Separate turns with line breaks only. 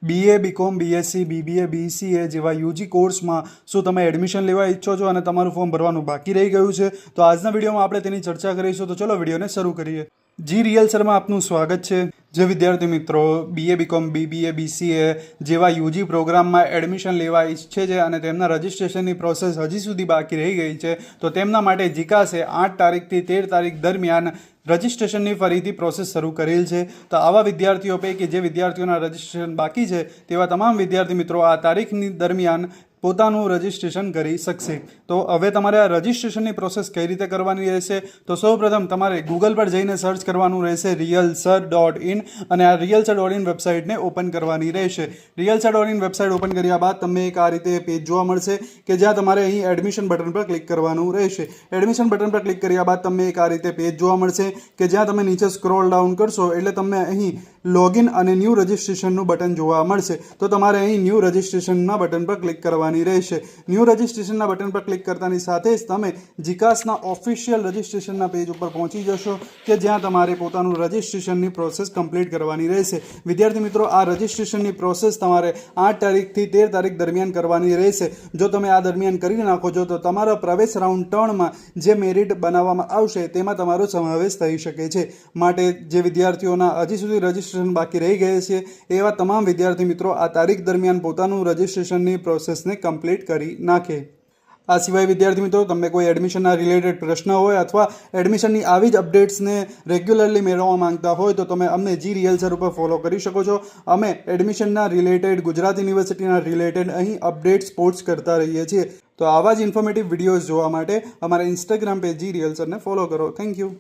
BA, BCom, BSc, BBA, BCA જેવા UG કોર્સમાં શું તમે એડમિશન લેવા ઈચ્છો છો અને તમારું ફોર્મ ભરવાનું બાકી રહી ગયું છે? તો આજના વિડીયોમાં આપણે તેની ચર્ચા કરીશું. તો ચલો વિડીયોને શરૂ કરીએ. જી રિયલ્સરમાં આપનું સ્વાગત છે. જે વિદ્યાર્થી મિત્રો BA, BCom, BBA, BCA જેવા યુજી પ્રોગ્રામમાં એડમિશન લેવા ઈચ્છે છે અને તેમના રજિસ્ટ્રેશનની પ્રોસેસ હજી સુધી બાકી રહી ગઈ છે, તો તેમના માટે જીકાસે 8 તારીખથી 13 તારીખ દરમિયાન રજિસ્ટ્રેશનની ફરીથી પ્રોસેસ શરૂ કરેલ છે. તો આવા વિદ્યાર્થીઓ પૈકી જે વિદ્યાર્થીઓના રજિસ્ટ્રેશન બાકી છે તેવા તમામ વિદ્યાર્થી મિત્રો આ તારીખની દરમિયાન પોતાનું રજિસ્ટ્રેશન કરી શકશે. તો હવે તમારે આ રજિસ્ટ્રેશનની પ્રોસેસ કઈ રીતે કરવાની રહેશે? તો સૌપ્રથમ તમારે ગૂગલ પર જઈને સર્ચ કરવાનું રહેશે realsir.in અને આ realsir.in વેબસાઇટને ઓપન કરવાની રહેશે. realsir.in વેબસાઇટ ઓપન કર્યા બાદ તમને એક આ રીતે પેજ જોવા મળશે કે જ્યાં તમારે અહીં એડમિશન બટન પર ક્લિક કરવાનું રહેશે. એડમિશન બટન પર ક્લિક કર્યા બાદ તમને એક આ રીતે પેજ જોવા મળશે કે જ્યાં તમે નીચે સ્ક્રોલ ડાઉન કરશો એટલે તમને અહીં લોગિન અને ન્યૂ રજિસ્ટ્રેશનનું બટન જોવા મળશે. તો તમારે અહીં ન્યૂ રજિસ્ટ્રેશનના બટન પર ક્લિક કરવાની રહેશે. ન્યૂ રજિસ્ટ્રેશનના બટન પર ક્લિક કરતાની સાથે જ તમે જીકાસના ઓફિશિયલ રજિસ્ટ્રેશનના પેજ ઉપર પહોંચી જશો કે જ્યાં તમારે પોતાનું રજિસ્ટ્રેશનની પ્રોસેસ કમ્પ્લીટ કરવાની રહેશે. વિદ્યાર્થી મિત્રો, આ રજિસ્ટ્રેશનની પ્રોસેસ તમારે 8 તારીખથી 13 તારીખ દરમિયાન કરવાની રહેશે. જો તમે આ દરમિયાન કરી નાખો છો તો તમારા પ્રવેશ રાઉન્ડ 3માં જે મેરિટ બનાવવામાં આવશે તેમાં તમારો સમાવેશ થઈ શકે છે. માટે જે વિદ્યાર્થીઓના હજી સુધી રજિસ્ટ્રેશન બાકી રહી ગયે છે એવા તમામ વિદ્યાર્થી મિત્રો આ તારીખ દરમિયાન પોતાનું રજિસ્ટ્રેશનની પ્રોસેસને કમ્પ્લીટ કરી નાખે. આ સિવાય વિદ્યાર્થી મિત્રો, તમને કોઈ એડમિશનના રિલેટેડ પ્રશ્ન હોય અથવા એડમિશનની આવી જ અપડેટ્સને રેગ્યુલરલી મેળવવા માંગતા હોય તો તમે અમને જી રિયલ્સર ઉપર ફોલો કરી શકો છો. અમે એડમિશનના રિલેટેડ, ગુજરાત યુનિવર્સિટીના રિલેટેડ અહીં અપડેટ્સ પોસ્ટ કરતા રહીએ છીએ. તો આવા જ ઇન્ફોર્મેટિવ વિડીયોઝ જોવા માટે અમારા ઇન્સ્ટાગ્રામ પેજ જી રિયલ્સરને ફોલો કરો. Thank you.